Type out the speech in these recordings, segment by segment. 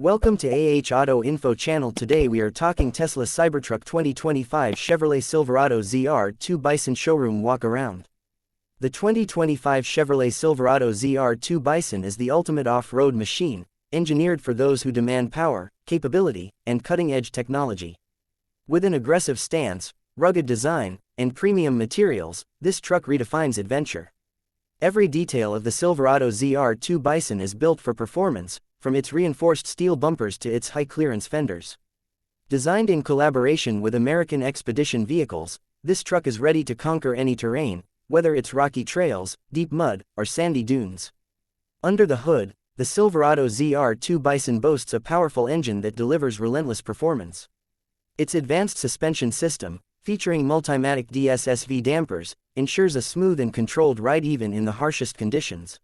Welcome to Auto Info channel. Today we are talking Tesla Cybertruck 2025 Chevrolet Silverado ZR2 Bison showroom walk around. The 2025 Chevrolet Silverado ZR2 Bison is the ultimate off-road machine, engineered for those who demand power, capability, and cutting-edge technology. With an aggressive stance, rugged design, and premium materials, this truck redefines adventure. Every detail of the Silverado ZR2 Bison is built for performance, from its reinforced steel bumpers to its high-clearance fenders. Designed in collaboration with American Expedition Vehicles, this truck is ready to conquer any terrain, whether it's rocky trails, deep mud, or sandy dunes. Under the hood, the Silverado ZR2 Bison boasts a powerful engine that delivers relentless performance. Its advanced suspension system, featuring Multimatic DSSV dampers, ensures a smooth and controlled ride even in the harshest conditions.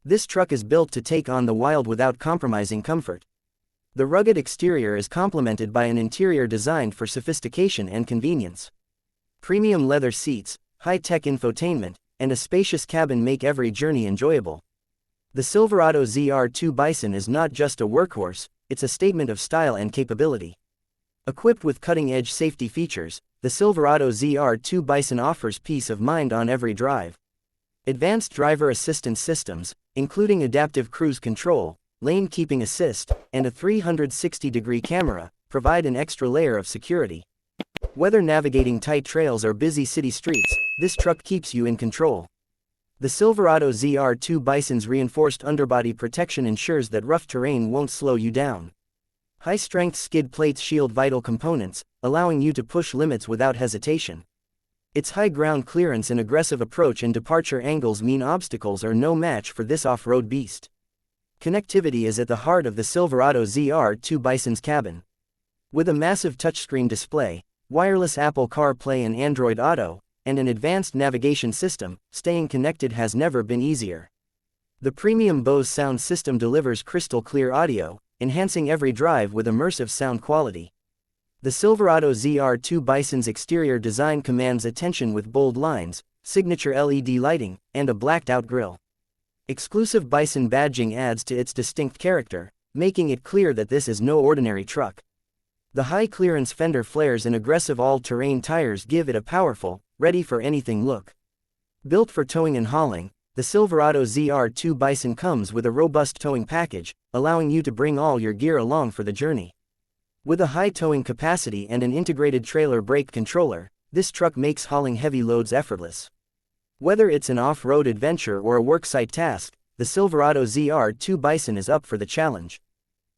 This truck is built to take on the wild without compromising comfort. The rugged exterior is complemented by an interior designed for sophistication and convenience. Premium leather seats, high-tech infotainment, and a spacious cabin make every journey enjoyable. The Silverado ZR2 Bison is not just a workhorse, it's a statement of style and capability. Equipped with cutting-edge safety features, the Silverado ZR2 Bison offers peace of mind on every drive. Advanced driver assistance systems, including adaptive cruise control, lane keeping assist, and a 360-degree camera, provide an extra layer of security. Whether navigating tight trails or busy city streets, this truck keeps you in control. The Silverado ZR2 Bison's reinforced underbody protection ensures that rough terrain won't slow you down. High-strength skid plates shield vital components, allowing you to push limits without hesitation. Its high ground clearance and aggressive approach and departure angles mean obstacles are no match for this off-road beast. Connectivity is at the heart of the Silverado ZR2 Bison's cabin. With a massive touchscreen display, wireless Apple CarPlay and Android Auto, and an advanced navigation system, staying connected has never been easier. The premium Bose sound system delivers crystal-clear audio, enhancing every drive with immersive sound quality. The Silverado ZR2 Bison's exterior design commands attention with bold lines, signature LED lighting, and a blacked-out grille. Exclusive Bison badging adds to its distinct character, making it clear that this is no ordinary truck. The high-clearance fender flares and aggressive all-terrain tires give it a powerful, ready-for-anything look. Built for towing and hauling, the Silverado ZR2 Bison comes with a robust towing package, allowing you to bring all your gear along for the journey. With a high towing capacity and an integrated trailer brake controller, this truck makes hauling heavy loads effortless. Whether it's an off-road adventure or a worksite task, the Silverado ZR2 Bison is up for the challenge.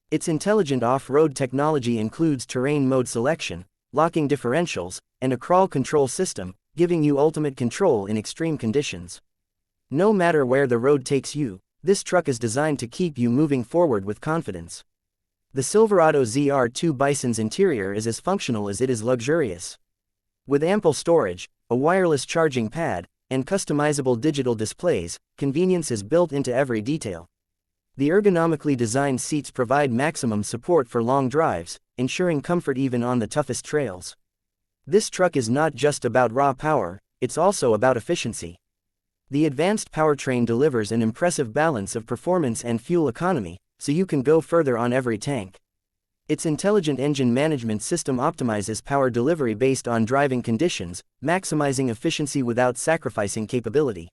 Its intelligent off-road technology includes terrain mode selection, locking differentials, and a crawl control system, giving you ultimate control in extreme conditions. No matter where the road takes you, this truck is designed to keep you moving forward with confidence. The Silverado ZR2 Bison's interior is as functional as it is luxurious. With ample storage, a wireless charging pad, and customizable digital displays, convenience is built into every detail. The ergonomically designed seats provide maximum support for long drives, ensuring comfort even on the toughest trails. This truck is not just about raw power, it's also about efficiency. The advanced powertrain delivers an impressive balance of performance and fuel economy, so you can go further on every tank. Its intelligent engine management system optimizes power delivery based on driving conditions, maximizing efficiency without sacrificing capability.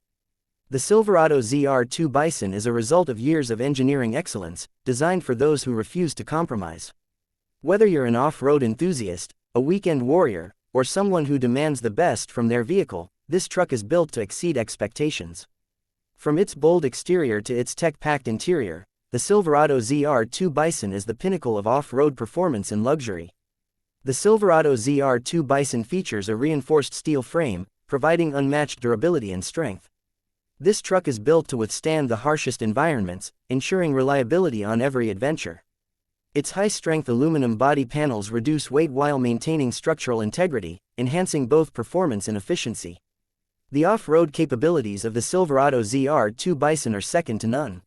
The Silverado ZR2 Bison is a result of years of engineering excellence, designed for those who refuse to compromise. Whether you're an off-road enthusiast, a weekend warrior, or someone who demands the best from their vehicle, this truck is built to exceed expectations. From its bold exterior to its tech-packed interior, the Silverado ZR2 Bison is the pinnacle of off-road performance and luxury. The Silverado ZR2 Bison features a reinforced steel frame, providing unmatched durability and strength. This truck is built to withstand the harshest environments, ensuring reliability on every adventure. Its high-strength aluminum body panels reduce weight while maintaining structural integrity, enhancing both performance and efficiency. The off-road capabilities of the Silverado ZR2 Bison are second to none.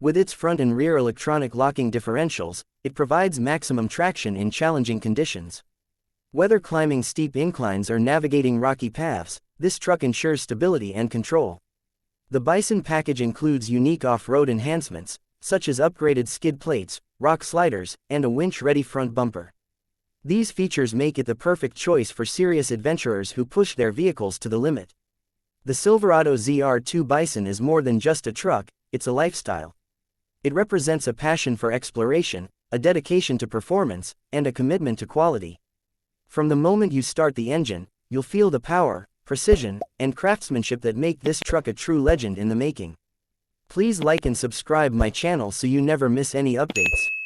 With its front and rear electronic locking differentials, it provides maximum traction in challenging conditions. Whether climbing steep inclines or navigating rocky paths, this truck ensures stability and control. The Bison package includes unique off-road enhancements, such as upgraded skid plates, rock sliders, and a winch-ready front bumper. These features make it the perfect choice for serious adventurers who push their vehicles to the limit. The Silverado ZR2 Bison is more than just a truck, it's a lifestyle. It represents a passion for exploration, a dedication to performance, and a commitment to quality. From the moment you start the engine, you'll feel the power, precision, and craftsmanship that make this truck a true legend in the making. Please like and subscribe my channel so you never miss any updates.